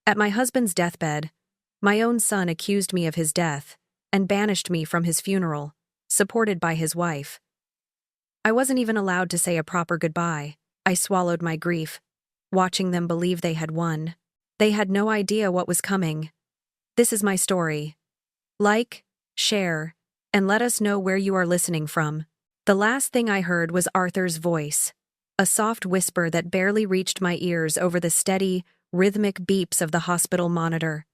At my husband's deathbed, my own son accused me of his death and banished me from his funeral, supported by his wife. I wasn't even allowed to say a proper goodbye. I swallowed my grief, watching them believe they had won. They had no idea what was coming. This is my story. Like, share, and let us know where you are listening from. The last thing I heard was Arthur's voice, a soft whisper that barely reached my ears over the steady, rhythmic beeps of the hospital monitor.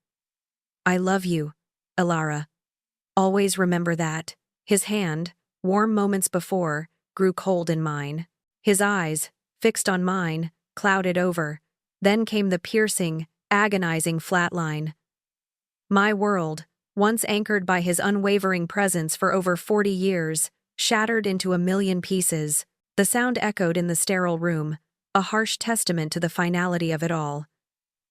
I love you, Elara. Always remember that. His hand, warm moments before, grew cold in mine. His eyes, fixed on mine, clouded over. Then came the piercing, agonizing flatline. My world, once anchored by his unwavering presence for over 40 years, shattered into a million pieces. The sound echoed in the sterile room, a harsh testament to the finality of it all.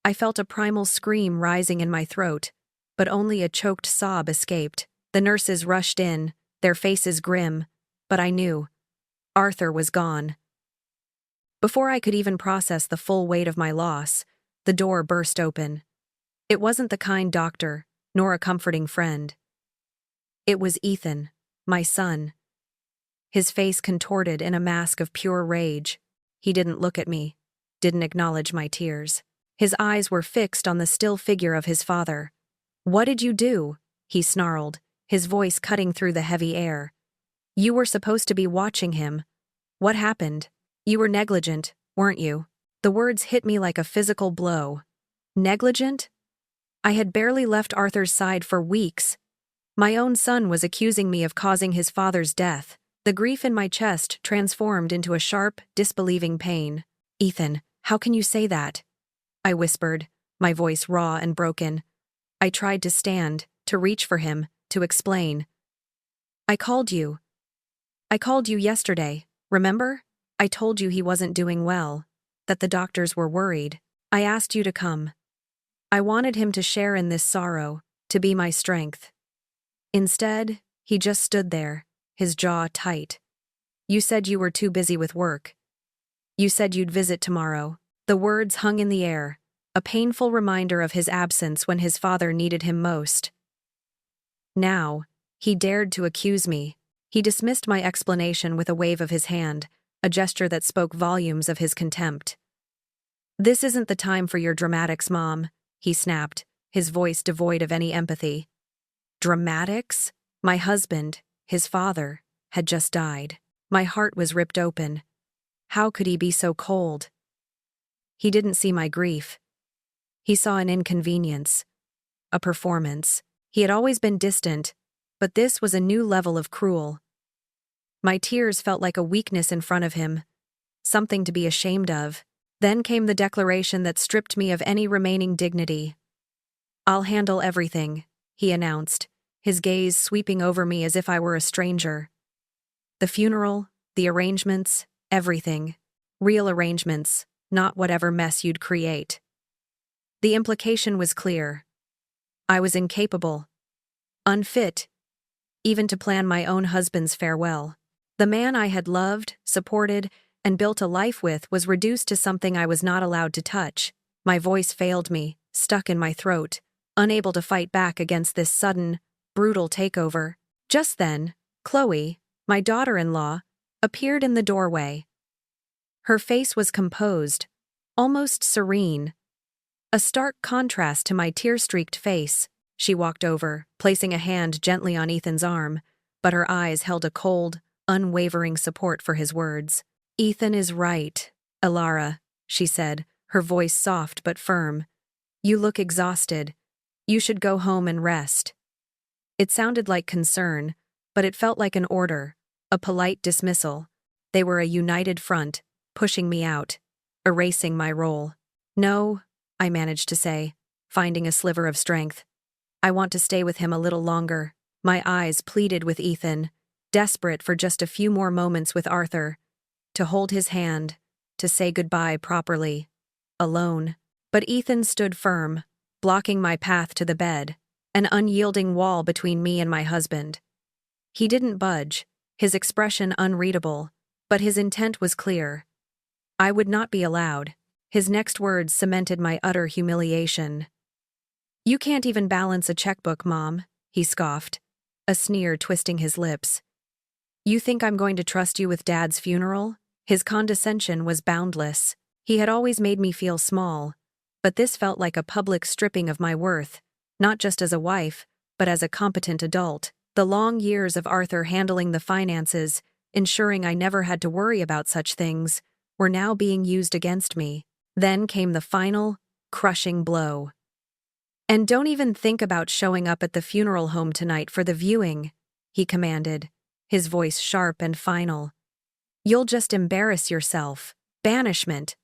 I felt a primal scream rising in my throat, but only a choked sob escaped. The nurses rushed in, their faces grim, but I knew. Arthur was gone. Before I could even process the full weight of my loss, the door burst open. It wasn't the kind doctor, nor a comforting friend. It was Ethan, my son. His face contorted in a mask of pure rage. He didn't look at me, didn't acknowledge my tears. His eyes were fixed on the still figure of his father. "What did you do?" he snarled, his voice cutting through the heavy air. "You were supposed to be watching him. What happened? You were negligent, weren't you?" The words hit me like a physical blow. Negligent? I had barely left Arthur's side for weeks. My own son was accusing me of causing his father's death. The grief in my chest transformed into a sharp, disbelieving pain. "Ethan, how can you say that?" I whispered, my voice raw and broken. I tried to stand, to reach for him, to explain. I called you yesterday, remember? I told you he wasn't doing well, that the doctors were worried. I asked you to come. I wanted him to share in this sorrow, to be my strength. Instead, he just stood there, his jaw tight. You said you were too busy with work. You said you'd visit tomorrow. The words hung in the air, a painful reminder of his absence when his father needed him most. Now, he dared to accuse me. He dismissed my explanation with a wave of his hand, a gesture that spoke volumes of his contempt. "This isn't the time for your dramatics, Mom," he snapped, his voice devoid of any empathy. Dramatics? My husband, his father, had just died. My heart was ripped open. How could he be so cold? He didn't see my grief. He saw an inconvenience, a performance. He had always been distant, but this was a new level of cruel. My tears felt like a weakness in front of him, something to be ashamed of. Then came the declaration that stripped me of any remaining dignity. "I'll handle everything," he announced, his gaze sweeping over me as if I were a stranger. "The funeral, the arrangements, everything. Real arrangements, not whatever mess you'd create." The implication was clear. I was incapable, unfit, even to plan my own husband's farewell. The man I had loved, supported, and built a life with was reduced to something I was not allowed to touch. My voice failed me, stuck in my throat, unable to fight back against this sudden, brutal takeover. Just then, Chloe, my daughter-in-law, appeared in the doorway. Her face was composed, almost serene. A stark contrast to my tear-streaked face. She walked over, placing a hand gently on Ethan's arm, but her eyes held a cold, unwavering support for his words. "Ethan is right, Elara," she said, her voice soft but firm. "You look exhausted. You should go home and rest." It sounded like concern, but it felt like an order, a polite dismissal. They were a united front, pushing me out, erasing my role. "No," I managed to say, finding a sliver of strength. "I want to stay with him a little longer." My eyes pleaded with Ethan, desperate for just a few more moments with Arthur, to hold his hand, to say goodbye properly, alone. But Ethan stood firm, blocking my path to the bed, an unyielding wall between me and my husband. He didn't budge, his expression unreadable, but his intent was clear. I would not be allowed. His next words cemented my utter humiliation. "You can't even balance a checkbook, Mom," he scoffed, a sneer twisting his lips. "You think I'm going to trust you with Dad's funeral?" His condescension was boundless. He had always made me feel small, but this felt like a public stripping of my worth, not just as a wife, but as a competent adult. The long years of Arthur handling the finances, ensuring I never had to worry about such things, were now being used against me. Then came the final, crushing blow. "And don't even think about showing up at the funeral home tonight for the viewing," he commanded, his voice sharp and final. "You'll just embarrass yourself. Banishment."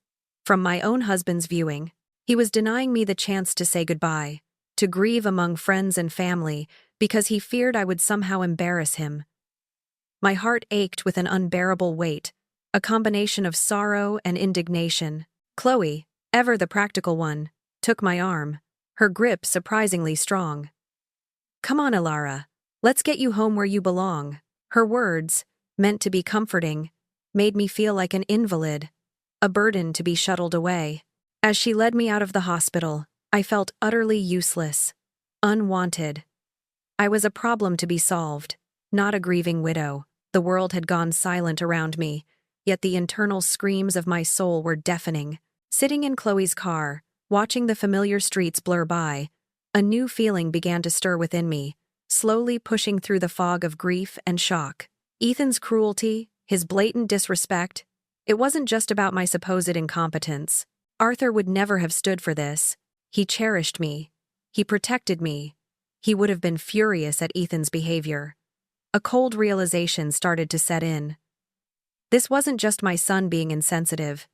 From my own husband's viewing, he was denying me the chance to say goodbye, to grieve among friends and family, because he feared I would somehow embarrass him. My heart ached with an unbearable weight, a combination of sorrow and indignation. Chloe, ever the practical one, took my arm, her grip surprisingly strong. "Come on, Elara. Let's get you home where you belong." Her words, meant to be comforting, made me feel like an invalid, a burden to be shuttled away. As she led me out of the hospital, I felt utterly useless, unwanted. I was a problem to be solved, not a grieving widow. The world had gone silent around me, yet the internal screams of my soul were deafening. Sitting in Chloe's car, watching the familiar streets blur by, a new feeling began to stir within me, slowly pushing through the fog of grief and shock. Ethan's cruelty, his blatant disrespect, it wasn't just about my supposed incompetence. Arthur would never have stood for this. He cherished me. He protected me. He would have been furious at Ethan's behavior. A cold realization started to set in. This wasn't just my son being insensitive.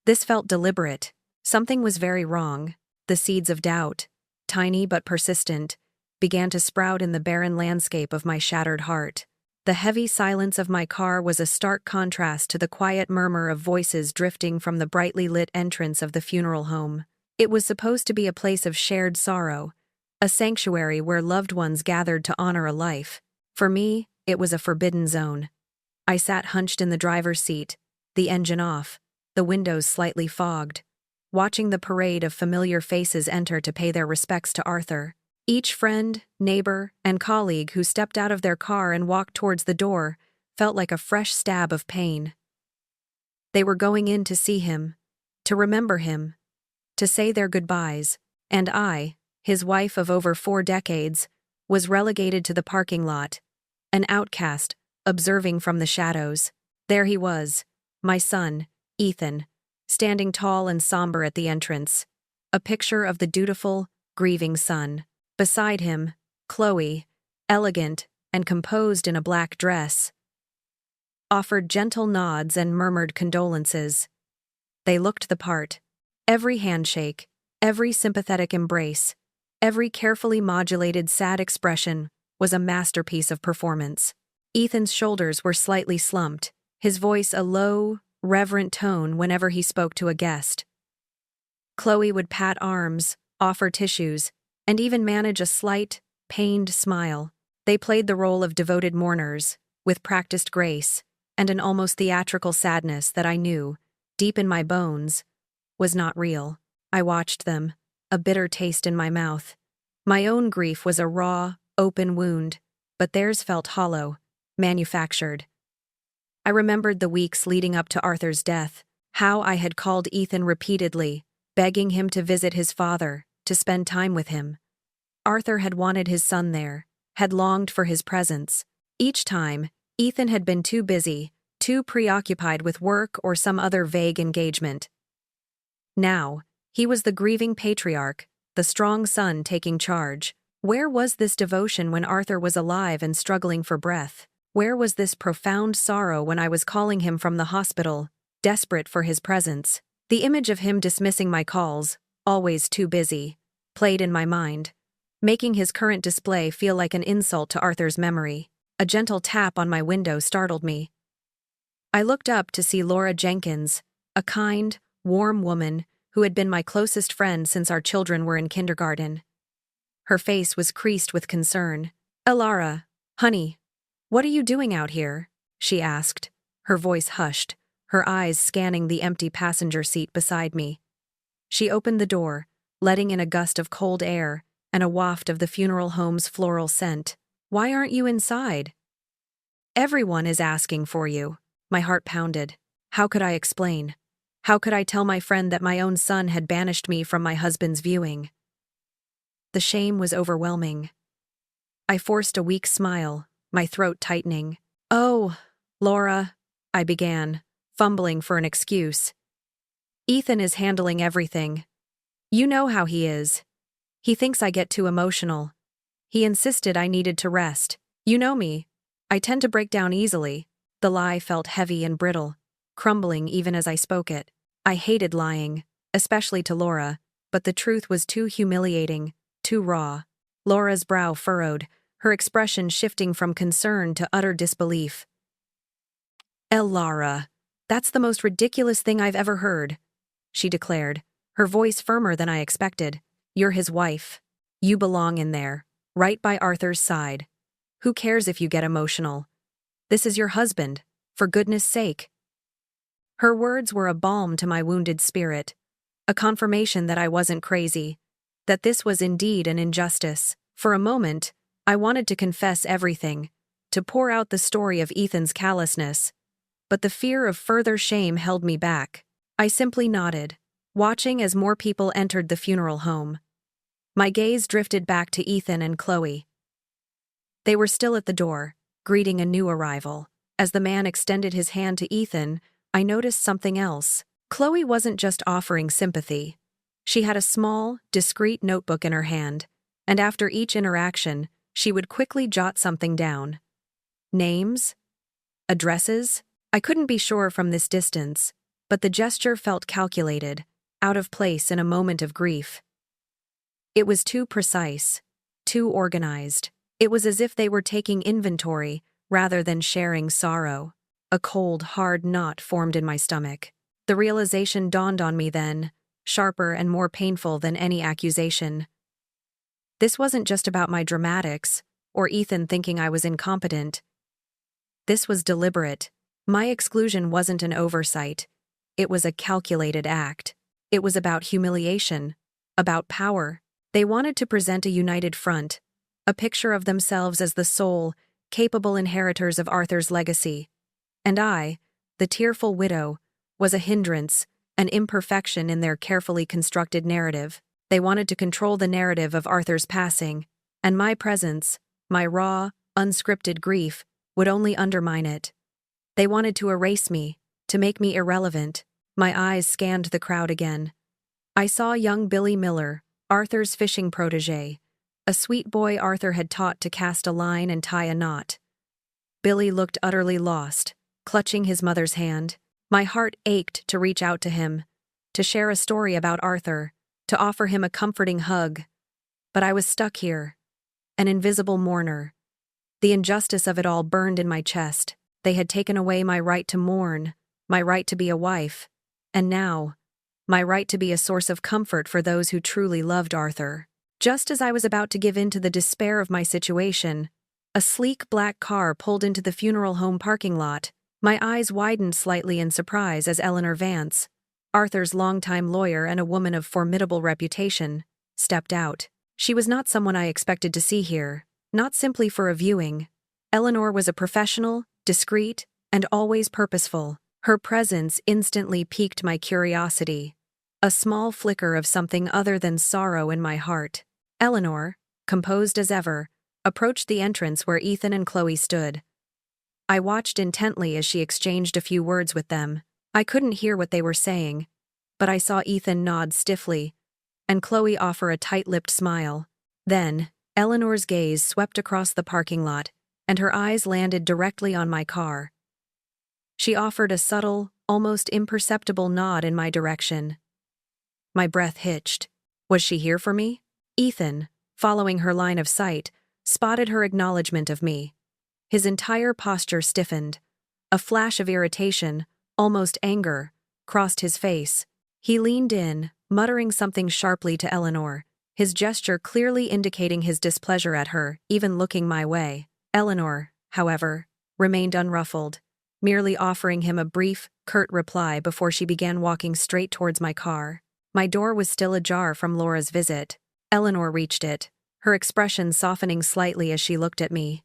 This felt deliberate. Something was very wrong. The seeds of doubt, tiny but persistent, began to sprout in the barren landscape of my shattered heart. The heavy silence of my car was a stark contrast to the quiet murmur of voices drifting from the brightly lit entrance of the funeral home. It was supposed to be a place of shared sorrow, a sanctuary where loved ones gathered to honor a life. For me, it was a forbidden zone. I sat hunched in the driver's seat, the engine off, the windows slightly fogged, watching the parade of familiar faces enter to pay their respects to Arthur. Each friend, neighbor, and colleague who stepped out of their car and walked towards the door felt like a fresh stab of pain. They were going in to see him, to remember him, to say their goodbyes, and I, his wife of over 4 decades, was relegated to the parking lot, an outcast, observing from the shadows. There he was, my son, Ethan, standing tall and somber at the entrance, a picture of the dutiful, grieving son. Beside him, Chloe, elegant and composed in a black dress, offered gentle nods and murmured condolences. They looked the part. Every handshake, every sympathetic embrace, every carefully modulated sad expression was a masterpiece of performance. Ethan's shoulders were slightly slumped, his voice a low, reverent tone whenever he spoke to a guest. Chloe would pat arms, offer tissues, and even manage a slight, pained smile. They played the role of devoted mourners, with practiced grace, and an almost theatrical sadness that I knew, deep in my bones, was not real. I watched them, a bitter taste in my mouth. My own grief was a raw, open wound, but theirs felt hollow, manufactured. I remembered the weeks leading up to Arthur's death, how I had called Ethan repeatedly, begging him to visit his father, to spend time with him. Arthur had wanted his son there, had longed for his presence. Each time, Ethan had been too busy, too preoccupied with work or some other vague engagement. Now, he was the grieving patriarch, the strong son taking charge. Where was this devotion when Arthur was alive and struggling for breath? Where was this profound sorrow when I was calling him from the hospital, desperate for his presence? The image of him dismissing my calls, always too busy, played in my mind, making his current display feel like an insult to Arthur's memory. A gentle tap on my window startled me. I looked up to see Laura Jenkins, a kind, warm woman who had been my closest friend since our children were in kindergarten. Her face was creased with concern. "Elara, honey, what are you doing out here?" she asked, her voice hushed, her eyes scanning the empty passenger seat beside me. She opened the door, letting in a gust of cold air and a waft of the funeral home's floral scent. "Why aren't you inside?" "Everyone is asking for you." My heart pounded. How could I explain? How could I tell my friend that my own son had banished me from my husband's viewing? The shame was overwhelming. I forced a weak smile, my throat tightening. "Oh, Laura," I began, fumbling for an excuse. "Ethan is handling everything. You know how he is. He thinks I get too emotional. He insisted I needed to rest. You know me. I tend to break down easily." The lie felt heavy and brittle, crumbling even as I spoke it. I hated lying, especially to Laura, but the truth was too humiliating, too raw. Laura's brow furrowed, her expression shifting from concern to utter disbelief. "Elara, that's the most ridiculous thing I've ever heard," she declared, her voice firmer than I expected. "You're his wife. You belong in there, right by Arthur's side. Who cares if you get emotional? This is your husband, for goodness sake." Her words were a balm to my wounded spirit, a confirmation that I wasn't crazy, that this was indeed an injustice. For a moment, I wanted to confess everything, to pour out the story of Ethan's callousness, but the fear of further shame held me back. I simply nodded, watching as more people entered the funeral home. My gaze drifted back to Ethan and Chloe. They were still at the door, greeting a new arrival. As the man extended his hand to Ethan, I noticed something else. Chloe wasn't just offering sympathy. She had a small, discreet notebook in her hand, and after each interaction, she would quickly jot something down. Names? Addresses? I couldn't be sure from this distance, but the gesture felt calculated, out of place in a moment of grief. It was too precise, too organized. It was as if they were taking inventory rather than sharing sorrow. A cold, hard knot formed in my stomach. The realization dawned on me then, sharper and more painful than any accusation. This wasn't just about my dramatics, or Ethan thinking I was incompetent. This was deliberate. My exclusion wasn't an oversight. It was a calculated act. It was about humiliation, about power. They wanted to present a united front, a picture of themselves as the sole, capable inheritors of Arthur's legacy. And I, the tearful widow, was a hindrance, an imperfection in their carefully constructed narrative. They wanted to control the narrative of Arthur's passing, and my presence, my raw, unscripted grief, would only undermine it. They wanted to erase me, to make me irrelevant. My eyes scanned the crowd again. I saw young Billy Miller, Arthur's fishing protégé, a sweet boy Arthur had taught to cast a line and tie a knot. Billy looked utterly lost, clutching his mother's hand. My heart ached to reach out to him, to share a story about Arthur, to offer him a comforting hug. But I was stuck here, an invisible mourner. The injustice of it all burned in my chest. They had taken away my right to mourn, my right to be a wife, and now, my right to be a source of comfort for those who truly loved Arthur. Just as I was about to give in to the despair of my situation, a sleek black car pulled into the funeral home parking lot. My eyes widened slightly in surprise as Eleanor Vance, Arthur's longtime lawyer and a woman of formidable reputation, stepped out. She was not someone I expected to see here, not simply for a viewing. Eleanor was a professional, discreet, and always purposeful. Her presence instantly piqued my curiosity, a small flicker of something other than sorrow in my heart. Eleanor, composed as ever, approached the entrance where Ethan and Chloe stood. I watched intently as she exchanged a few words with them. I couldn't hear what they were saying, but I saw Ethan nod stiffly, and Chloe offer a tight-lipped smile. Then, Eleanor's gaze swept across the parking lot, and her eyes landed directly on my car. She offered a subtle, almost imperceptible nod in my direction. My breath hitched. Was she here for me? Ethan, following her line of sight, spotted her acknowledgement of me. His entire posture stiffened. A flash of irritation, almost anger, crossed his face. He leaned in, muttering something sharply to Eleanor, his gesture clearly indicating his displeasure at her, even looking my way. Eleanor, however, remained unruffled, merely offering him a brief, curt reply before she began walking straight towards my car. My door was still ajar from Laura's visit. Eleanor reached it, her expression softening slightly as she looked at me.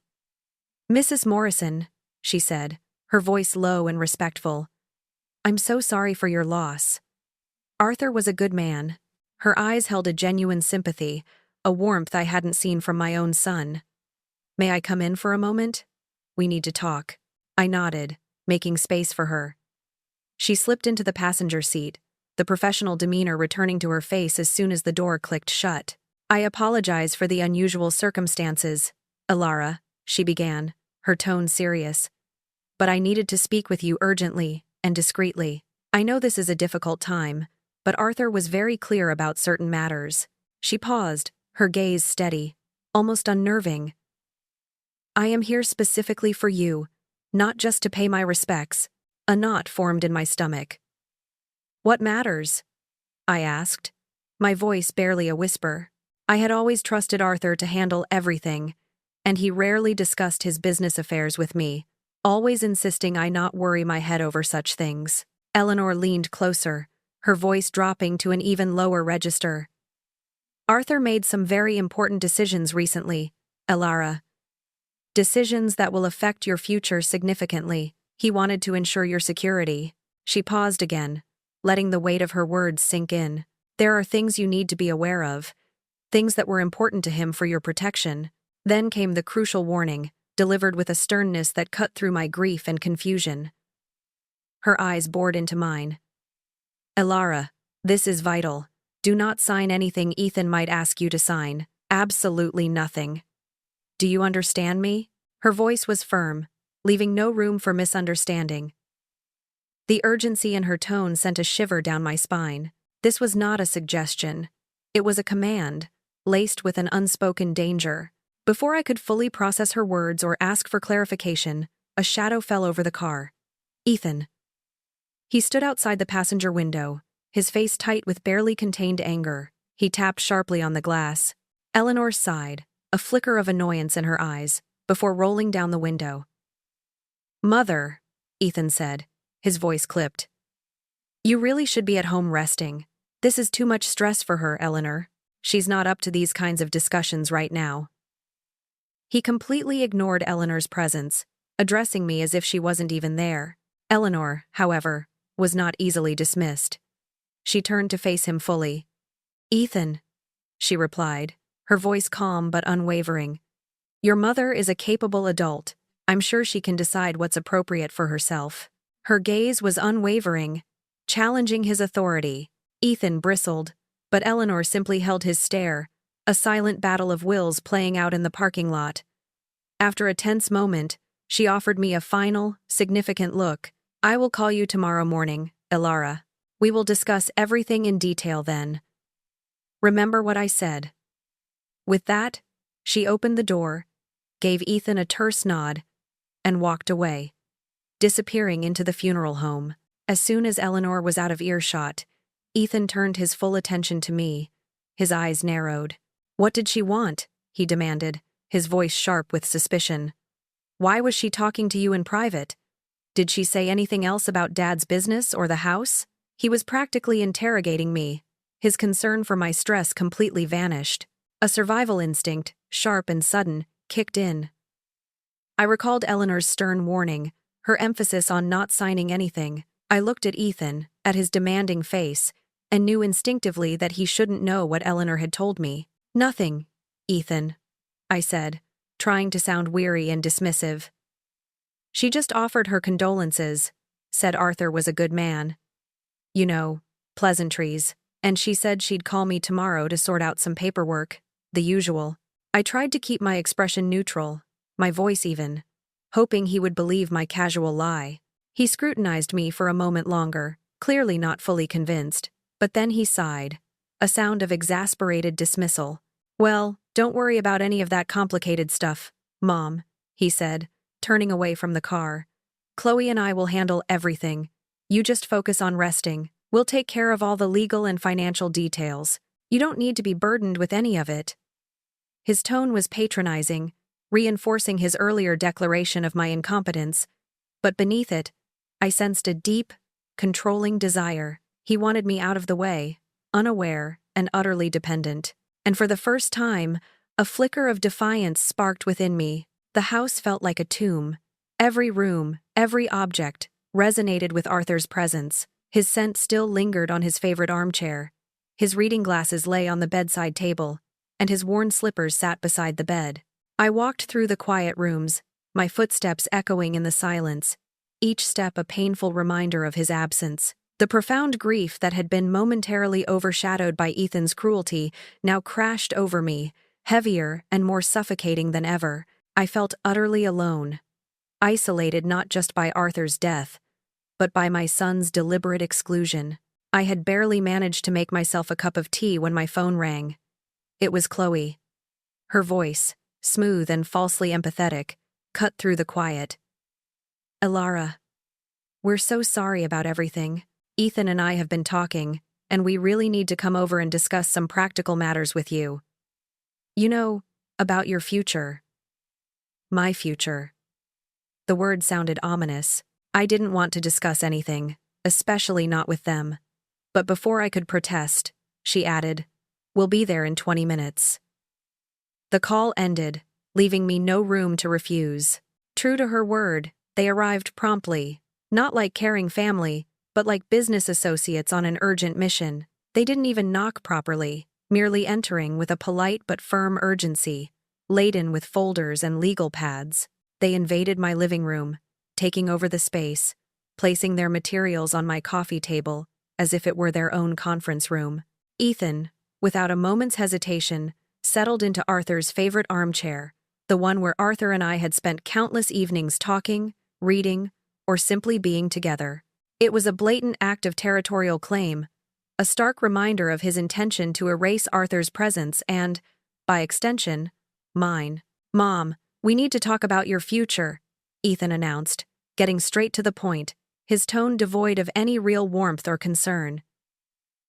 "Mrs. Morrison," she said, her voice low and respectful. "I'm so sorry for your loss. Arthur was a good man." Her eyes held a genuine sympathy, a warmth I hadn't seen from my own son. "May I come in for a moment? We need to talk." I nodded, making space for her. She slipped into the passenger seat, the professional demeanor returning to her face as soon as the door clicked shut. "I apologize for the unusual circumstances, Elara," she began, her tone serious. "But I needed to speak with you urgently and discreetly. I know this is a difficult time, but Arthur was very clear about certain matters." She paused, her gaze steady, almost unnerving. "I am here specifically for you, not just to pay my respects." A knot formed in my stomach. "What matters?" I asked, my voice barely a whisper. I had always trusted Arthur to handle everything, and he rarely discussed his business affairs with me, always insisting I not worry my head over such things. Eleanor leaned closer, her voice dropping to an even lower register. "Arthur made some very important decisions recently, Elara. Decisions that will affect your future significantly. He wanted to ensure your security." She paused again, letting the weight of her words sink in. "There are things you need to be aware of, things that were important to him for your protection." Then came the crucial warning, delivered with a sternness that cut through my grief and confusion. Her eyes bored into mine. "Elara, this is vital. Do not sign anything Ethan might ask you to sign. Absolutely nothing. Do you understand me?" Her voice was firm, leaving no room for misunderstanding. The urgency in her tone sent a shiver down my spine. This was not a suggestion. It was a command, laced with an unspoken danger. Before I could fully process her words or ask for clarification, a shadow fell over the car. Ethan. He stood outside the passenger window, his face tight with barely contained anger. He tapped sharply on the glass. Eleanor sighed, a flicker of annoyance in her eyes, before rolling down the window. "Mother," Ethan said, his voice clipped. "You really should be at home resting. This is too much stress for her, Eleanor. She's not up to these kinds of discussions right now." He completely ignored Eleanor's presence, addressing me as if she wasn't even there. Eleanor, however, was not easily dismissed. She turned to face him fully. "Ethan," she replied, her voice calm but unwavering. "Your mother is a capable adult. I'm sure she can decide what's appropriate for herself." Her gaze was unwavering, challenging his authority. Ethan bristled, but Eleanor simply held his stare, a silent battle of wills playing out in the parking lot. After a tense moment, she offered me a final, significant look. "I will call you tomorrow morning, Elara. We will discuss everything in detail then. Remember what I said." With that, she opened the door, gave Ethan a terse nod, and walked away, disappearing into the funeral home. As soon as Eleanor was out of earshot, Ethan turned his full attention to me, his eyes narrowed. "What did she want?" he demanded, his voice sharp with suspicion. "Why was she talking to you in private? Did she say anything else about Dad's business or the house?" He was practically interrogating me. His concern for my stress completely vanished. A survival instinct, sharp and sudden, kicked in. I recalled Eleanor's stern warning, her emphasis on not signing anything. I looked at Ethan, at his demanding face, and knew instinctively that he shouldn't know what Eleanor had told me. "Nothing, Ethan," I said, trying to sound weary and dismissive. "She just offered her condolences, said Arthur was a good man. You know, pleasantries, and she said she'd call me tomorrow to sort out some paperwork, the usual." I tried to keep my expression neutral, my voice even, hoping he would believe my casual lie. He scrutinized me for a moment longer, clearly not fully convinced, but then he sighed, a sound of exasperated dismissal. "Well, don't worry about any of that complicated stuff, Mom," he said, turning away from the car. "Chloe and I will handle everything. You just focus on resting. We'll take care of all the legal and financial details. You don't need to be burdened with any of it." His tone was patronizing, reinforcing his earlier declaration of my incompetence, but beneath it, I sensed a deep, controlling desire. He wanted me out of the way, unaware, and utterly dependent. And for the first time, a flicker of defiance sparked within me. The house felt like a tomb. Every room, every object, resonated with Arthur's presence. His scent still lingered on his favorite armchair. His reading glasses lay on the bedside table, and his worn slippers sat beside the bed. I walked through the quiet rooms, my footsteps echoing in the silence, each step a painful reminder of his absence. The profound grief that had been momentarily overshadowed by Ethan's cruelty now crashed over me, heavier and more suffocating than ever. I felt utterly alone, isolated not just by Arthur's death, but by my son's deliberate exclusion. I had barely managed to make myself a cup of tea when my phone rang. It was Chloe. Her voice, smooth and falsely empathetic, cut through the quiet. "Elara, we're so sorry about everything. Ethan and I have been talking, and we really need to come over and discuss some practical matters with you. You know, about your future." My future. The word sounded ominous. I didn't want to discuss anything, especially not with them. But before I could protest, she added, "We'll be there in 20 minutes. The call ended, leaving me no room to refuse. True to her word, they arrived promptly, not like caring family, but like business associates on an urgent mission. They didn't even knock properly, merely entering with a polite but firm urgency, laden with folders and legal pads. They invaded my living room, taking over the space, placing their materials on my coffee table as if it were their own conference room. Ethan, without a moment's hesitation, settled into Arthur's favorite armchair, the one where Arthur and I had spent countless evenings talking, reading, or simply being together. It was a blatant act of territorial claim, a stark reminder of his intention to erase Arthur's presence and, by extension, mine. "Mom, we need to talk about your future," Ethan announced, getting straight to the point, his tone devoid of any real warmth or concern.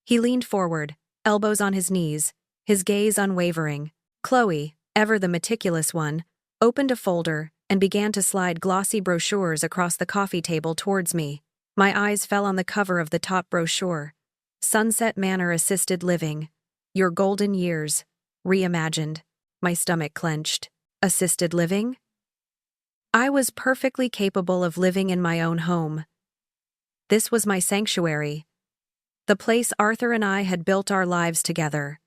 He leaned forward, elbows on his knees, his gaze unwavering. Chloe, ever the meticulous one, opened a folder and began to slide glossy brochures across the coffee table towards me. My eyes fell on the cover of the top brochure. Sunset Manor Assisted Living. Your Golden Years. Reimagined. My stomach clenched. Assisted living? I was perfectly capable of living in my own home. This was my sanctuary. The place Arthur and I had built our lives together.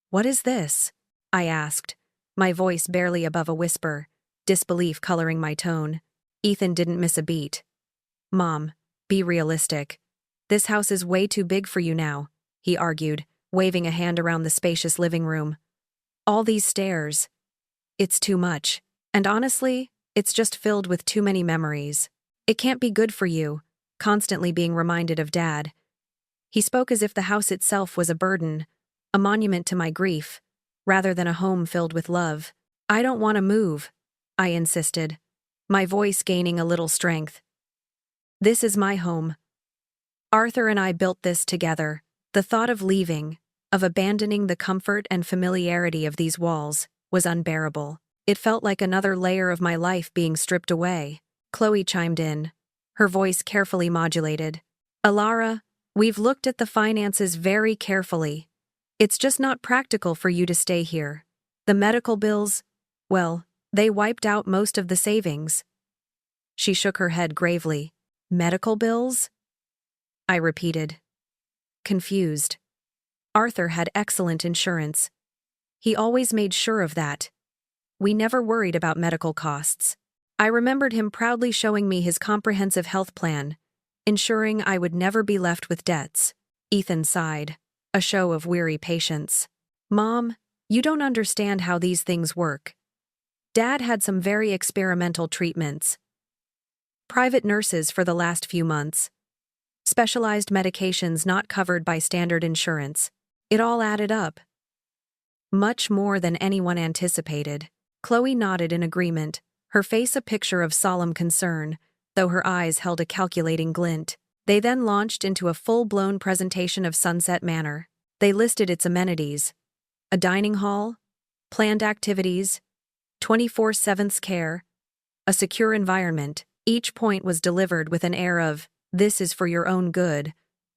"What is this?" I asked, my voice barely above a whisper, disbelief coloring my tone. Ethan didn't miss a beat. "Mom, be realistic. This house is way too big for you now," he argued, waving a hand around the spacious living room. "All these stairs. It's too much. And honestly, it's just filled with too many memories. It can't be good for you, constantly being reminded of Dad." He spoke as if the house itself was a burden, a monument to my grief, rather than a home filled with love. "I don't want to move," I insisted, my voice gaining a little strength. "This is my home. Arthur and I built this together." The thought of leaving, of abandoning the comfort and familiarity of these walls, was unbearable. It felt like another layer of my life being stripped away. Chloe chimed in, her voice carefully modulated. "Elara, we've looked at the finances very carefully. It's just not practical for you to stay here. The medical bills, well, they wiped out most of the savings." She shook her head gravely. "Medical bills?" I repeated, confused. Arthur had excellent insurance. He always made sure of that. We never worried about medical costs. I remembered him proudly showing me his comprehensive health plan, ensuring I would never be left with debts. Ethan sighed, a show of weary patience. "Mom, you don't understand how these things work. Dad had some very experimental treatments. Private nurses for the last few months. Specialized medications not covered by standard insurance. It all added up. Much more than anyone anticipated." Chloe nodded in agreement, her face a picture of solemn concern, though her eyes held a calculating glint. They then launched into a full-blown presentation of Sunset Manor. They listed its amenities: a dining hall, planned activities, 24/7 care, a secure environment. Each point was delivered with an air of, "This is for your own good,"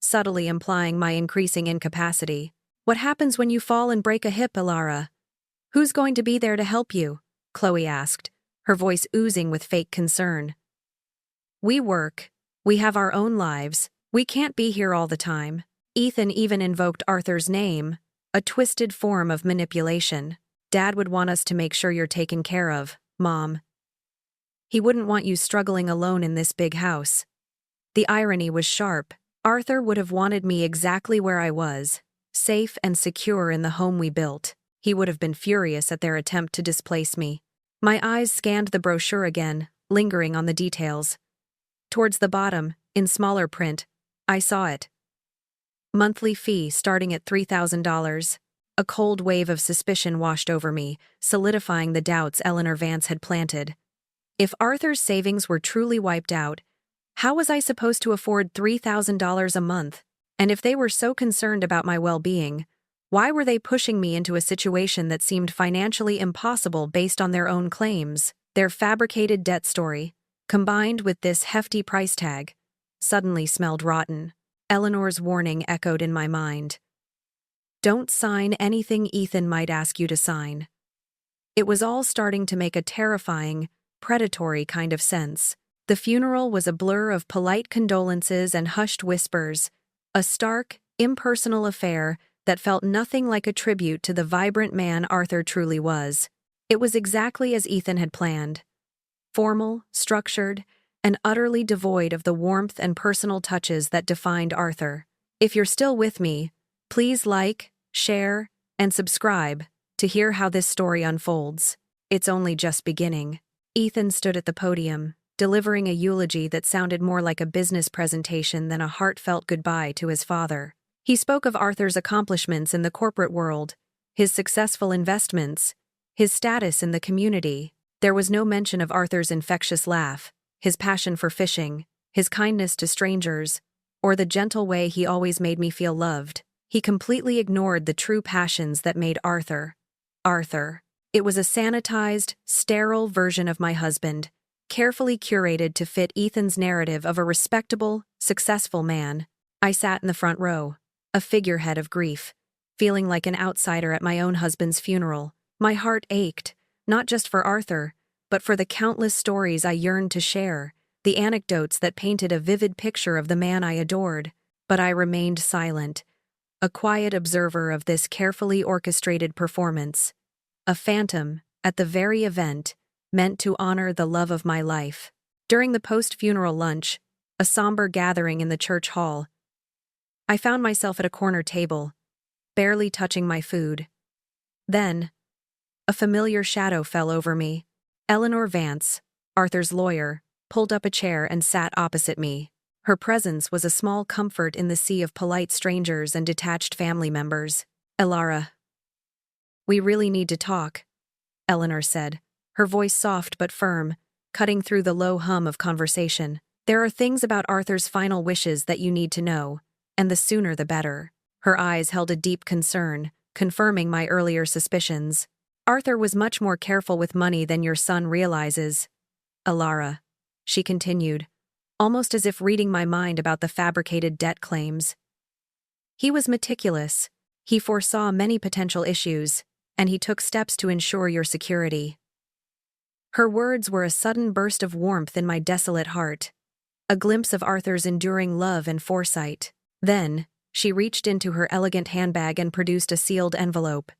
subtly implying my increasing incapacity. What happens when you fall and break a hip, Elara? Who's going to be there to help you? Chloe asked, her voice oozing with fake concern. We work. We have our own lives. We can't be here all the time. Ethan even invoked Arthur's name, a twisted form of manipulation. Dad would want us to make sure you're taken care of, Mom. He wouldn't want you struggling alone in this big house. The irony was sharp. Arthur would have wanted me exactly where I was, safe and secure in the home we built. He would have been furious at their attempt to displace me. My eyes scanned the brochure again, lingering on the details. Towards the bottom, in smaller print, I saw it. Monthly fee starting at $3,000. A cold wave of suspicion washed over me, solidifying the doubts Eleanor Vance had planted. If Arthur's savings were truly wiped out, how was I supposed to afford $3,000 a month? And if they were so concerned about my well-being, why were they pushing me into a situation that seemed financially impossible based on their own claims? Their fabricated debt story, combined with this hefty price tag, suddenly smelled rotten. Eleanor's warning echoed in my mind. Don't sign anything Ethan might ask you to sign. It was all starting to make a terrifying, predatory kind of sense. The funeral was a blur of polite condolences and hushed whispers, a stark, impersonal affair that felt nothing like a tribute to the vibrant man Arthur truly was. It was exactly as Ethan had planned. Formal, structured, and utterly devoid of the warmth and personal touches that defined Arthur. If you're still with me, please like, share, and subscribe to hear how this story unfolds. It's only just beginning. Ethan stood at the podium, delivering a eulogy that sounded more like a business presentation than a heartfelt goodbye to his father. He spoke of Arthur's accomplishments in the corporate world, his successful investments, his status in the community. There was no mention of Arthur's infectious laugh, his passion for fishing, his kindness to strangers, or the gentle way he always made me feel loved. He completely ignored the true passions that made Arthur. It was a sanitized, sterile version of my husband, carefully curated to fit Ethan's narrative of a respectable, successful man. I sat in the front row, a figurehead of grief, feeling like an outsider at my own husband's funeral. My heart ached, not just for Arthur, but for the countless stories I yearned to share, the anecdotes that painted a vivid picture of the man I adored. But I remained silent, a quiet observer of this carefully orchestrated performance, a phantom at the very event meant to honor the love of my life. During the post-funeral lunch, a somber gathering in the church hall, I found myself at a corner table, barely touching my food. Then, a familiar shadow fell over me. Eleanor Vance, Arthur's lawyer, pulled up a chair and sat opposite me. Her presence was a small comfort in the sea of polite strangers and detached family members. Elara. We really need to talk, Eleanor said, her voice soft but firm, cutting through the low hum of conversation. There are things about Arthur's final wishes that you need to know, and the sooner the better. Her eyes held a deep concern, confirming my earlier suspicions. Arthur was much more careful with money than your son realizes. Elara, she continued, almost as if reading my mind about the fabricated debt claims. He was meticulous. He foresaw many potential issues, and he took steps to ensure your security. Her words were a sudden burst of warmth in my desolate heart, a glimpse of Arthur's enduring love and foresight. Then, she reached into her elegant handbag and produced a sealed envelope.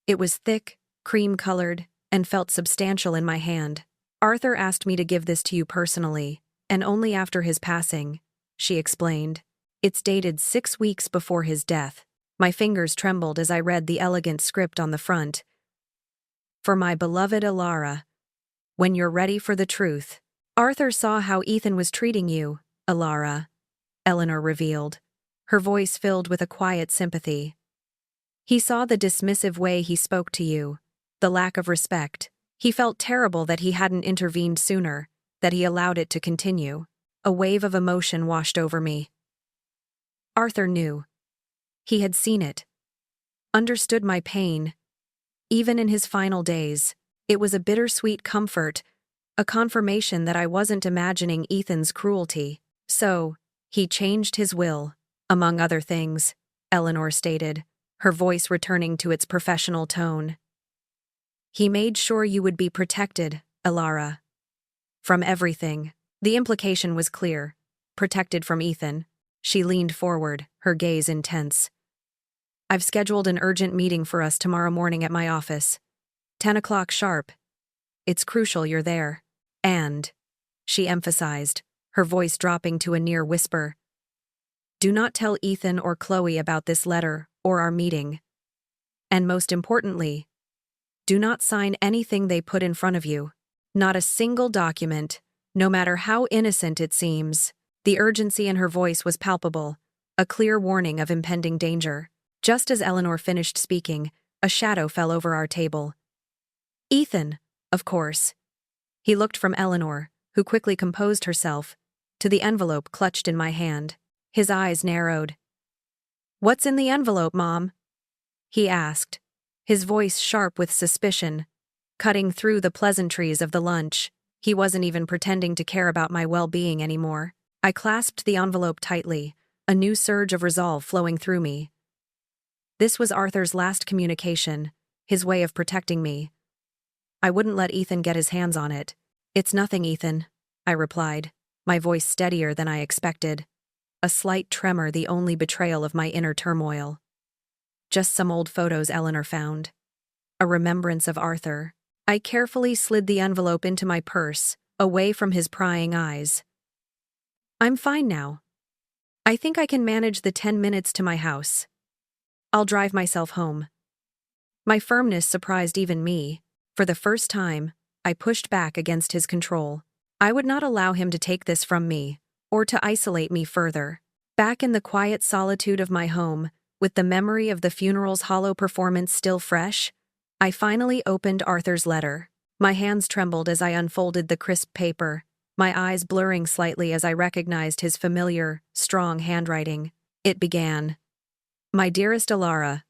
It was thick, cream-colored, and felt substantial in my hand. Arthur asked me to give this to you personally, and only after his passing, she explained. It's dated 6 weeks before his death. My fingers trembled as I read the elegant script on the front. For my beloved Elara, when you're ready for the truth. Arthur saw how Ethan was treating you, Elara, Eleanor revealed, her voice filled with a quiet sympathy. He saw the dismissive way he spoke to you, the lack of respect. He felt terrible that he hadn't intervened sooner, that he allowed it to continue. A wave of emotion washed over me. Arthur knew. He had seen it. Understood my pain. Even in his final days, it was a bittersweet comfort, a confirmation that I wasn't imagining Ethan's cruelty. So, he changed his will, Among other things, Eleanor stated, her voice returning to its professional tone. He made sure you would be protected, Elara. From everything. The implication was clear. Protected from Ethan. She leaned forward, her gaze intense. I've scheduled an urgent meeting for us tomorrow morning at my office. 10 o'clock sharp. It's crucial you're there. And, she emphasized, her voice dropping to a near whisper, do not tell Ethan or Chloe about this letter or our meeting. And most importantly, do not sign anything they put in front of you. Not a single document, no matter how innocent it seems. The urgency in her voice was palpable, a clear warning of impending danger. Just as Eleanor finished speaking, a shadow fell over our table. Ethan, of course. He looked from Eleanor, who quickly composed herself, to the envelope clutched in my hand. His eyes narrowed. What's in the envelope, Mom? He asked, his voice sharp with suspicion, cutting through the pleasantries of the lunch. He wasn't even pretending to care about my well-being anymore. I clasped the envelope tightly, a new surge of resolve flowing through me. This was Arthur's last communication, his way of protecting me. I wouldn't let Ethan get his hands on it. It's nothing, Ethan, I replied, my voice steadier than I expected. A slight tremor, the only betrayal of my inner turmoil. Just some old photos Eleanor found. A remembrance of Arthur. I carefully slid the envelope into my purse, away from his prying eyes. I'm fine now. I think I can manage the 10 minutes to my house. I'll drive myself home. My firmness surprised even me. For the first time, I pushed back against his control. I would not allow him to take this from me, or to isolate me further. Back in the quiet solitude of my home, with the memory of the funeral's hollow performance still fresh, I finally opened Arthur's letter. My hands trembled as I unfolded the crisp paper, my eyes blurring slightly as I recognized his familiar, strong handwriting. It began, My dearest Elara,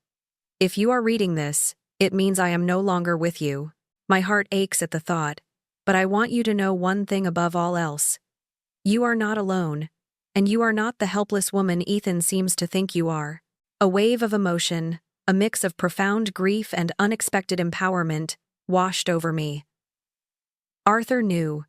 if you are reading this, it means I am no longer with you. My heart aches at the thought, but I want you to know one thing above all else. You are not alone, and you are not the helpless woman Ethan seems to think you are. A wave of emotion, a mix of profound grief and unexpected empowerment, washed over me. Arthur knew.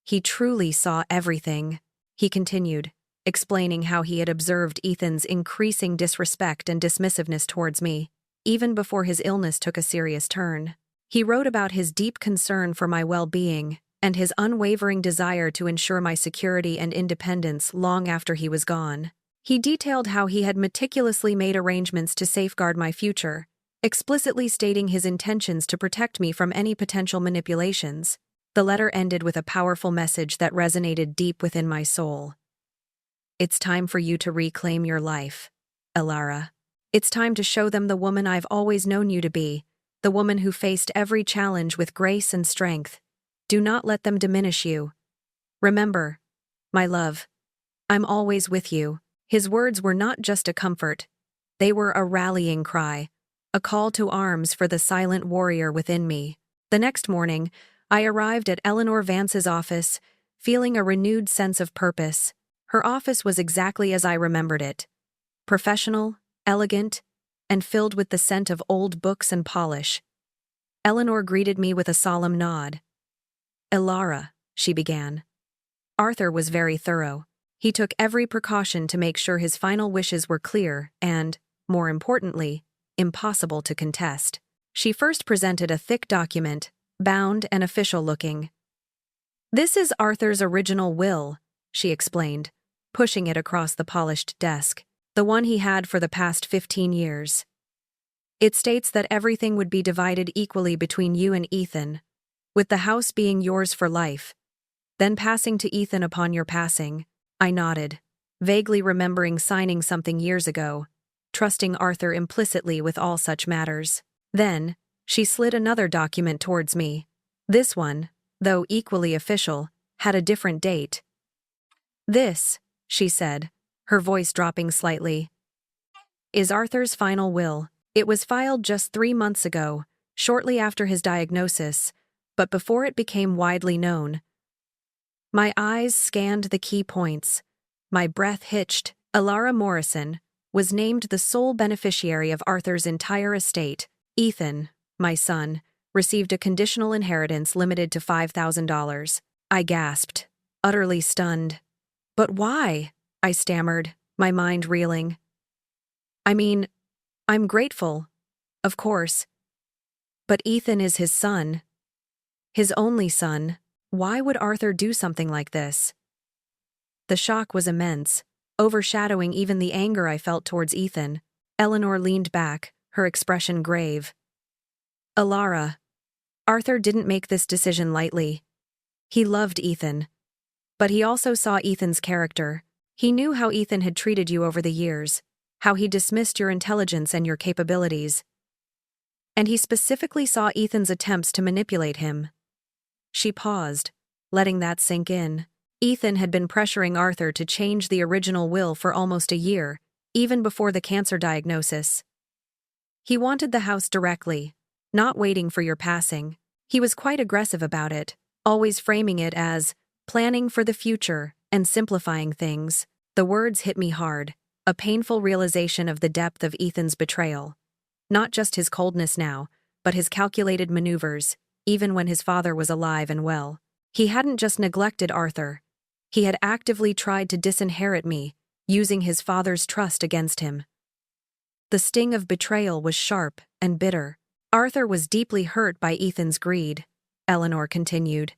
He truly saw everything, he continued, explaining how he had observed Ethan's increasing disrespect and dismissiveness towards me, even before his illness took a serious turn. He wrote about his deep concern for my well-being and his unwavering desire to ensure my security and independence long after he was gone. He detailed how he had meticulously made arrangements to safeguard my future, explicitly stating his intentions to protect me from any potential manipulations. The letter ended with a powerful message that resonated deep within my soul. It's time for you to reclaim your life, Elara. It's time to show them the woman I've always known you to be, the woman who faced every challenge with grace and strength. Do not let them diminish you. Remember, my love, I'm always with you. His words were not just a comfort. They were a rallying cry, a call to arms for the silent warrior within me. The next morning, I arrived at Eleanor Vance's office, feeling a renewed sense of purpose. Her office was exactly as I remembered it. Professional, elegant, and filled with the scent of old books and polish. Eleanor greeted me with a solemn nod. Elara, she began. Arthur was very thorough. He took every precaution to make sure his final wishes were clear and, more importantly, impossible to contest. She first presented a thick document, bound and official-looking. This is Arthur's original will, she explained, pushing it across the polished desk, the one he had for the past 15 years. It states that everything would be divided equally between you and Ethan, with the house being yours for life, then passing to Ethan upon your passing. I nodded, vaguely remembering signing something years ago, trusting Arthur implicitly with all such matters. Then, she slid another document towards me. This one, though equally official, had a different date. This, she said, her voice dropping slightly, is Arthur's final will. It was filed just 3 months ago, shortly after his diagnosis, but before it became widely known. My eyes scanned the key points. My breath hitched Elara Morrison, was named the sole beneficiary of Arthur's entire estate. Ethan, my son, received a conditional inheritance limited to $5,000. I gasped, utterly stunned. But why? I stammered, my mind reeling. I mean, I'm grateful, of course. But Ethan is his son. His only son. Why would Arthur do something like this? The shock was immense, overshadowing even the anger I felt towards Ethan. Eleanor leaned back, her expression grave. Elara, Arthur didn't make this decision lightly. He loved Ethan. But he also saw Ethan's character. He knew how Ethan had treated you over the years, how he dismissed your intelligence and your capabilities. And he specifically saw Ethan's attempts to manipulate him. She paused, letting that sink in. Ethan had been pressuring Arthur to change the original will for almost a year, even before the cancer diagnosis. He wanted the house directly, not waiting for your passing. He was quite aggressive about it, always framing it as planning for the future and simplifying things. The words hit me hard, a painful realization of the depth of Ethan's betrayal. Not just his coldness now, but his calculated maneuvers, even when his father was alive and well. He hadn't just neglected Arthur. He had actively tried to disinherit me, using his father's trust against him. The sting of betrayal was sharp and bitter. Arthur was deeply hurt by Ethan's greed, Eleanor continued.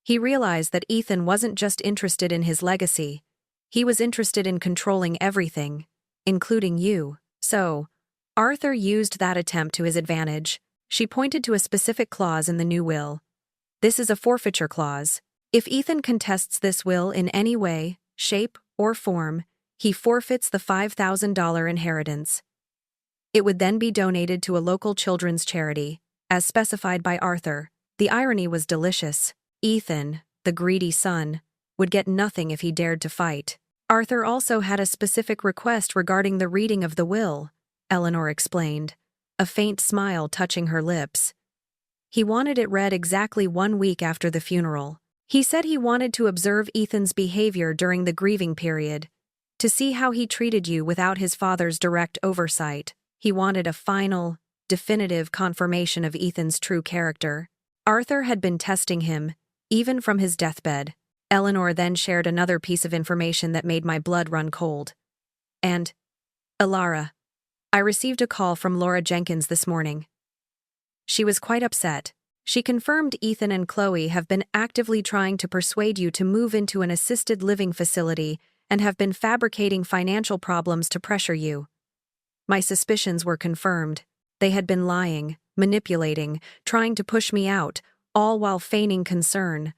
He realized that Ethan wasn't just interested in his legacy. He was interested in controlling everything, including you. So, Arthur used that attempt to his advantage. She pointed to a specific clause in the new will. This is a forfeiture clause. If Ethan contests this will in any way, shape, or form, he forfeits the $5,000 inheritance. It would then be donated to a local children's charity, as specified by Arthur. The irony was delicious. Ethan, the greedy son, would get nothing if he dared to fight. Arthur also had a specific request regarding the reading of the will, Eleanor explained, a faint smile touching her lips. He wanted it read exactly 1 week after the funeral. He said he wanted to observe Ethan's behavior during the grieving period, to see how he treated you without his father's direct oversight. He wanted a final, definitive confirmation of Ethan's true character. Arthur had been testing him, even from his deathbed. Eleanor then shared another piece of information that made my blood run cold. And, Elara, I received a call from Laura Jenkins this morning. She was quite upset. She confirmed Ethan and Chloe have been actively trying to persuade you to move into an assisted living facility and have been fabricating financial problems to pressure you. My suspicions were confirmed. They had been lying, manipulating, trying to push me out, all while feigning concern.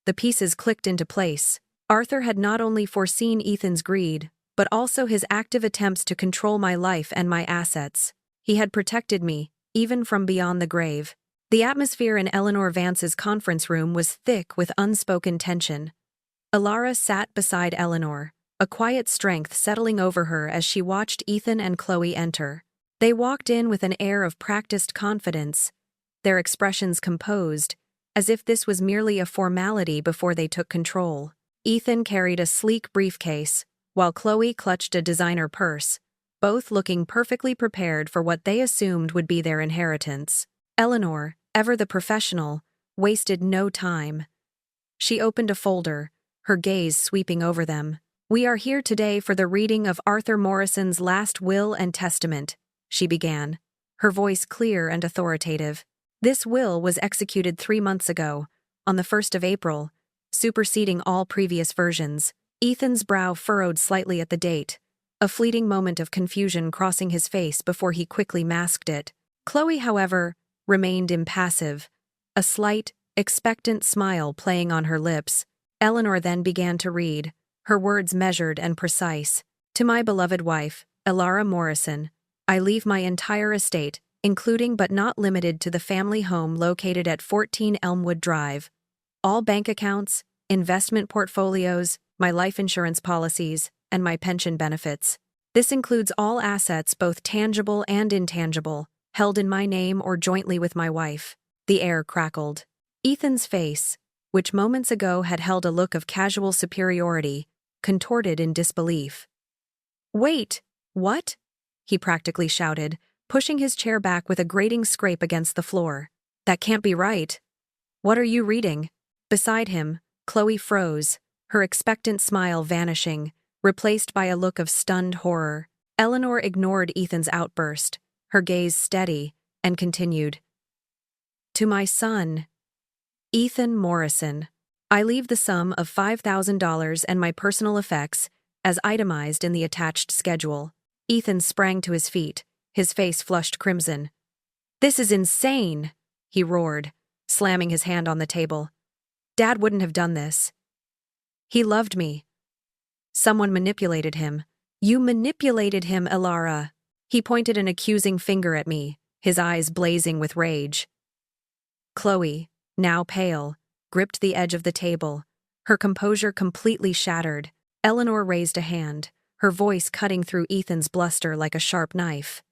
The pieces clicked into place. Arthur had not only foreseen Ethan's greed, but also his active attempts to control my life and my assets. He had protected me, even from beyond the grave. The atmosphere in Eleanor Vance's conference room was thick with unspoken tension. Elara sat beside Eleanor, a quiet strength settling over her as she watched Ethan and Chloe enter. They walked in with an air of practiced confidence, their expressions composed, as if this was merely a formality before they took control. Ethan carried a sleek briefcase, while Chloe clutched a designer purse, both looking perfectly prepared for what they assumed would be their inheritance. Eleanor, ever the professional, wasted no time. She opened a folder, her gaze sweeping over them. We are here today for the reading of Arthur Morrison's last will and testament, she began, her voice clear and authoritative. This will was executed 3 months ago, on the 1st of April, superseding all previous versions. Ethan's brow furrowed slightly at the date, a fleeting moment of confusion crossing his face before he quickly masked it. Chloe, however, remained impassive, a slight, expectant smile playing on her lips. Eleanor then began to read, her words measured and precise. To my beloved wife, Elara Morrison, I leave my entire estate, including but not limited to the family home located at 14 Elmwood Drive. All bank accounts, investment portfolios, my life insurance policies, and my pension benefits. This includes all assets, both tangible and intangible, held in my name or jointly with my wife. The air crackled. Ethan's face, which moments ago had held a look of casual superiority, contorted in disbelief. Wait, what? He practically shouted, pushing his chair back with a grating scrape against the floor. That can't be right. What are you reading? Beside him, Chloe froze, her expectant smile vanishing, replaced by a look of stunned horror. Eleanor ignored Ethan's outburst, her gaze steady, and continued. To my son, Ethan Morrison, I leave the sum of $5,000 and my personal effects, as itemized in the attached schedule. Ethan sprang to his feet, his face flushed crimson. This is insane, he roared, slamming his hand on the table. Dad wouldn't have done this. He loved me. Someone manipulated him. You manipulated him, Elara. He pointed an accusing finger at me, his eyes blazing with rage. Chloe, now pale, gripped the edge of the table, her composure completely shattered. Eleanor raised a hand, her voice cutting through Ethan's bluster like a sharp knife.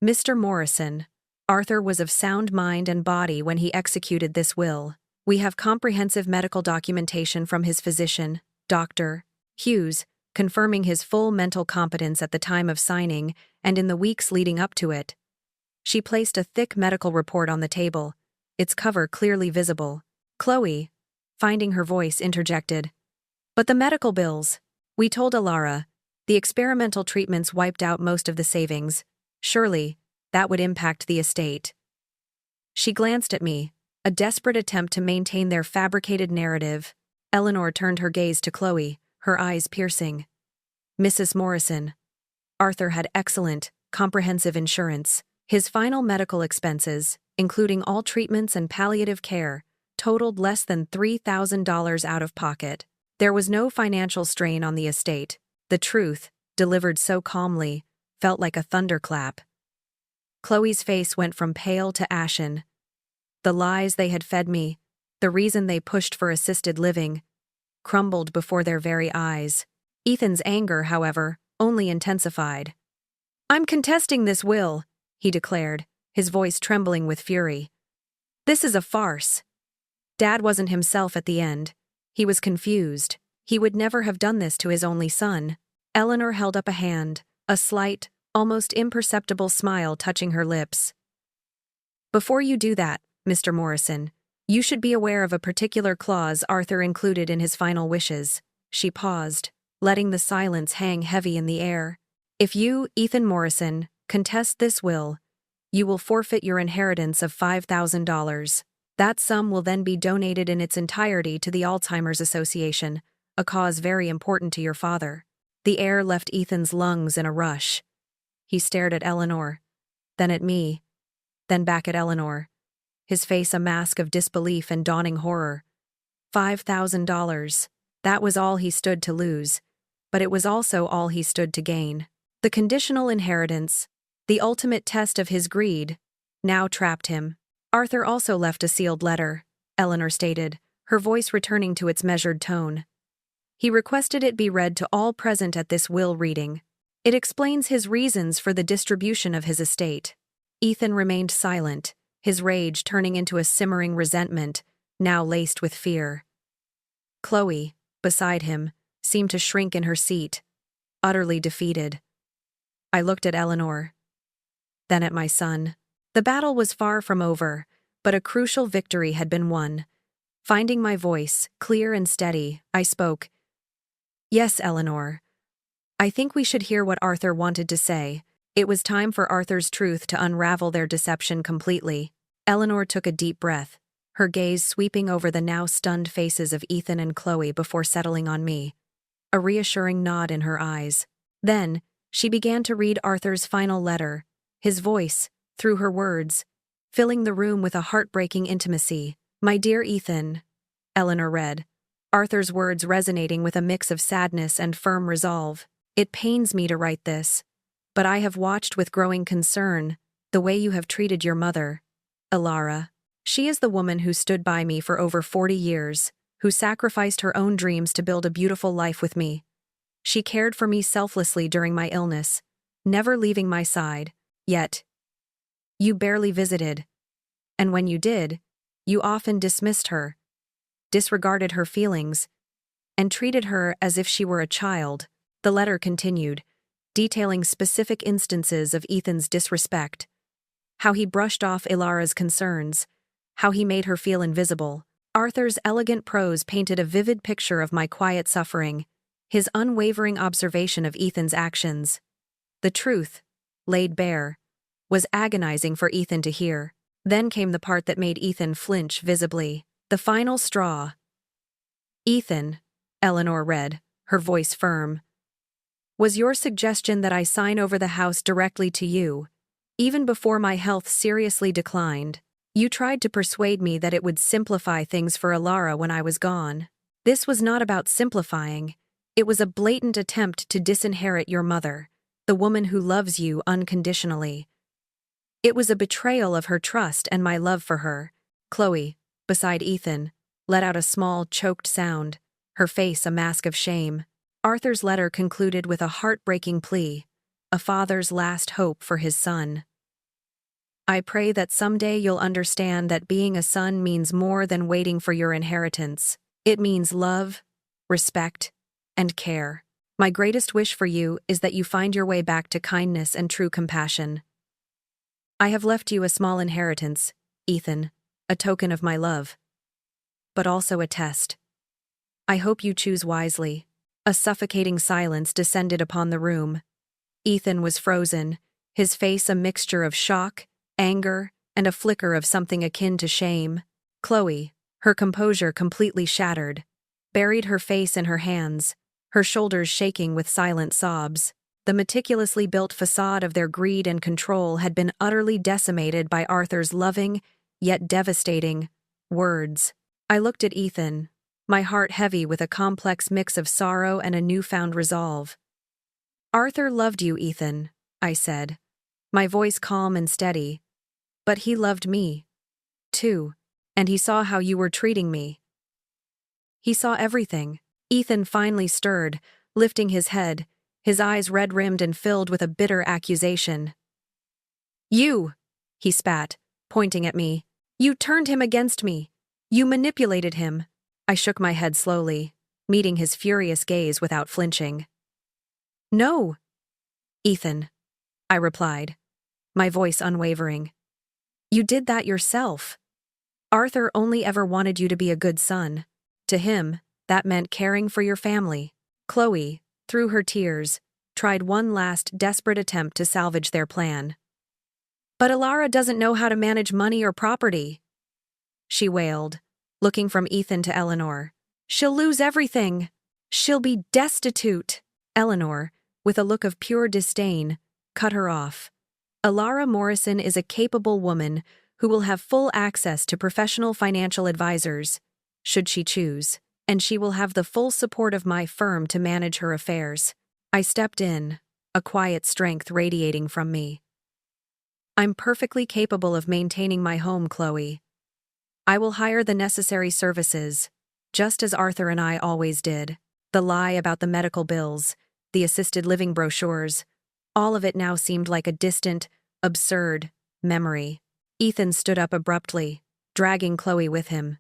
Mr. Morrison, Arthur was of sound mind and body when he executed this will. We have comprehensive medical documentation from his physician, Dr. Hughes, confirming his full mental competence at the time of signing and in the weeks leading up to it. She placed a thick medical report on the table, its cover clearly visible. Chloe, finding her voice, interjected. But the medical bills. We told Elara, the experimental treatments wiped out most of the savings. Surely, that would impact the estate. She glanced at me, a desperate attempt to maintain their fabricated narrative. Eleanor turned her gaze to Chloe, her eyes piercing. Mrs. Morrison. Arthur had excellent, comprehensive insurance. His final medical expenses, including all treatments and palliative care, totaled less than $3,000 out of pocket. There was no financial strain on the estate. The truth, delivered so calmly, felt like a thunderclap. Chloe's face went from pale to ashen. The lies they had fed me, the reason they pushed for assisted living, crumbled before their very eyes. Ethan's anger, however, only intensified. I'm contesting this will, he declared, his voice trembling with fury. This is a farce. Dad wasn't himself at the end. He was confused. He would never have done this to his only son. Eleanor held up a hand, a slight, almost imperceptible smile touching her lips. Before you do that, Mr. Morrison, you should be aware of a particular clause Arthur included in his final wishes. She paused, letting the silence hang heavy in the air. If you, Ethan Morrison, contest this will, you will forfeit your inheritance of $5,000. That sum will then be donated in its entirety to the Alzheimer's Association, a cause very important to your father. The air left Ethan's lungs in a rush. He stared at Eleanor, then at me, then back at Eleanor, his face a mask of disbelief and dawning horror. $5,000. That was all he stood to lose, but it was also all he stood to gain. The conditional inheritance, the ultimate test of his greed, now trapped him. Arthur also left a sealed letter, Eleanor stated, her voice returning to its measured tone. He requested it be read to all present at this will reading. It explains his reasons for the distribution of his estate. Ethan remained silent, his rage turning into a simmering resentment, now laced with fear. Chloe, beside him, seemed to shrink in her seat, utterly defeated. I looked at Eleanor, then at my son. The battle was far from over, but a crucial victory had been won. Finding my voice, clear and steady, I spoke. Yes, Eleanor. I think we should hear what Arthur wanted to say. It was time for Arthur's truth to unravel their deception completely. Eleanor took a deep breath, her gaze sweeping over the now stunned faces of Ethan and Chloe before settling on me, a reassuring nod in her eyes. Then, she began to read Arthur's final letter, his voice, through her words, filling the room with a heartbreaking intimacy. My dear Ethan, Eleanor read, Arthur's words resonating with a mix of sadness and firm resolve. It pains me to write this, but I have watched with growing concern the way you have treated your mother, Elara. She is the woman who stood by me for over 40 years, who sacrificed her own dreams to build a beautiful life with me. She cared for me selflessly during my illness, never leaving my side, yet you barely visited. And when you did, you often dismissed her, disregarded her feelings, and treated her as if she were a child. The letter continued. detailing specific instances of Ethan's disrespect, how he brushed off Elara's concerns, how he made her feel invisible. Arthur's elegant prose painted a vivid picture of my quiet suffering, his unwavering observation of Ethan's actions. The truth, laid bare, was agonizing for Ethan to hear. Then came the part that made Ethan flinch visibly. The final straw. "Ethan," Eleanor read, her voice firm, "was your suggestion that I sign over the house directly to you, even before my health seriously declined. You tried to persuade me that it would simplify things for Elara when I was gone. This was not about simplifying. It was a blatant attempt to disinherit your mother, the woman who loves you unconditionally. It was a betrayal of her trust and my love for her." Chloe, beside Ethan, let out a small, choked sound, her face a mask of shame. Arthur's letter concluded with a heartbreaking plea, a father's last hope for his son. "I pray that someday you'll understand that being a son means more than waiting for your inheritance. It means love, respect, and care. My greatest wish for you is that you find your way back to kindness and true compassion. I have left you a small inheritance, Ethan, a token of my love, but also a test. I hope you choose wisely." A suffocating silence descended upon the room. Ethan was frozen, his face a mixture of shock, anger, and a flicker of something akin to shame. Chloe, her composure completely shattered, buried her face in her hands, her shoulders shaking with silent sobs. The meticulously built facade of their greed and control had been utterly decimated by Arthur's loving, yet devastating, words. I looked at Ethan, my heart heavy with a complex mix of sorrow and a newfound resolve. "Arthur loved you, Ethan," I said, my voice calm and steady. "But he loved me, too, and he saw how you were treating me. He saw everything." Ethan finally stirred, lifting his head, his eyes red-rimmed and filled with a bitter accusation. "You," he spat, pointing at me. "You turned him against me. You manipulated him." I shook my head slowly, meeting his furious gaze without flinching. "No, Ethan," I replied, my voice unwavering. "You did that yourself. Arthur only ever wanted you to be a good son. To him, that meant caring for your family." Chloe, through her tears, tried one last desperate attempt to salvage their plan. "But Elara doesn't know how to manage money or property," she wailed, looking from Ethan to Eleanor. "She'll lose everything. She'll be destitute." Eleanor, with a look of pure disdain, cut her off. "Elara Morrison is a capable woman who will have full access to professional financial advisors, should she choose, and she will have the full support of my firm to manage her affairs." I stepped in, a quiet strength radiating from me. "I'm perfectly capable of maintaining my home, Chloe. I will hire the necessary services, just as Arthur and I always did." The lie about the medical bills, the assisted living brochures, all of it now seemed like a distant, absurd memory. Ethan stood up abruptly, dragging Chloe with him.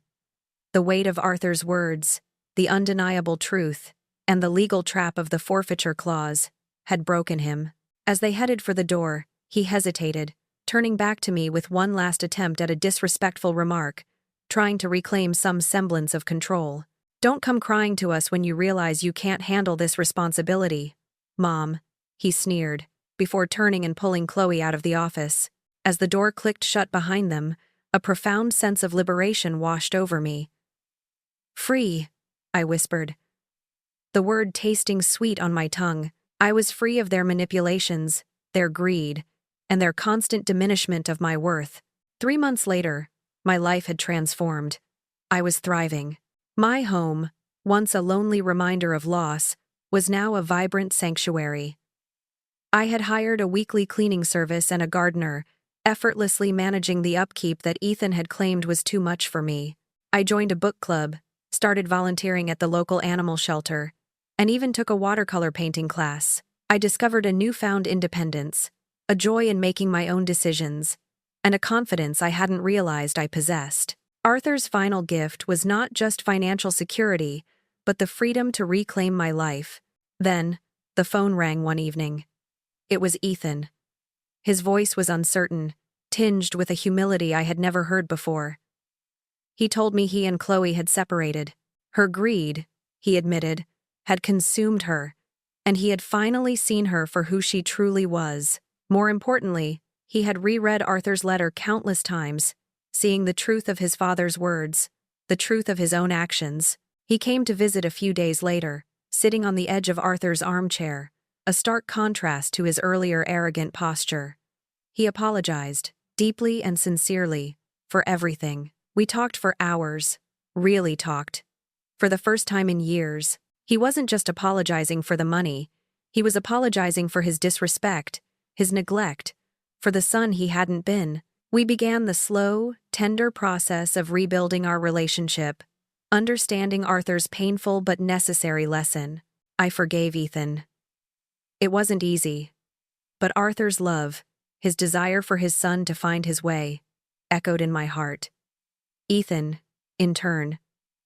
The weight of Arthur's words, the undeniable truth, and the legal trap of the forfeiture clause had broken him. As they headed for the door, he hesitated, turning back to me with one last attempt at a disrespectful remark, trying to reclaim some semblance of control. "Don't come crying to us when you realize you can't handle this responsibility, Mom," he sneered, before turning and pulling Chloe out of the office. As the door clicked shut behind them, a profound sense of liberation washed over me. "Free," I whispered, the word tasting sweet on my tongue. I was free of their manipulations, their greed, and their constant diminishment of my worth. 3 months later, my life had transformed. I was thriving. My home, once a lonely reminder of loss, was now a vibrant sanctuary. I had hired a weekly cleaning service and a gardener, effortlessly managing the upkeep that Ethan had claimed was too much for me. I joined a book club, started volunteering at the local animal shelter, and even took a watercolor painting class. I discovered a newfound independence, a joy in making my own decisions, and a confidence I hadn't realized I possessed. Arthur's final gift was not just financial security, but the freedom to reclaim my life. Then, the phone rang one evening. It was Ethan. His voice was uncertain, tinged with a humility I had never heard before. He told me he and Chloe had separated. Her greed, he admitted, had consumed her, and he had finally seen her for who she truly was. More importantly, he had reread Arthur's letter countless times, seeing the truth of his father's words, the truth of his own actions. He came to visit a few days later, sitting on the edge of Arthur's armchair, a stark contrast to his earlier arrogant posture. He apologized, deeply and sincerely, for everything. We talked for hours, really talked. For the first time in years, he wasn't just apologizing for the money, he was apologizing for his disrespect, his neglect, for the son he hadn't been. We began the slow, tender process of rebuilding our relationship, understanding Arthur's painful but necessary lesson. I forgave Ethan. It wasn't easy, but Arthur's love, his desire for his son to find his way, echoed in my heart. Ethan, in turn,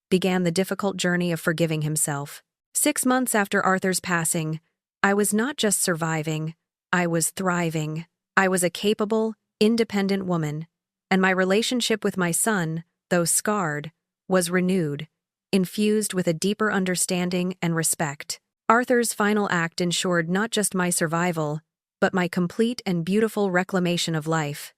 began the difficult journey of forgiving himself. 6 months after Arthur's passing, I was not just surviving, I was thriving. I was a capable, independent woman, and my relationship with my son, though scarred, was renewed, infused with a deeper understanding and respect. Arthur's final act ensured not just my survival, but my complete and beautiful reclamation of life.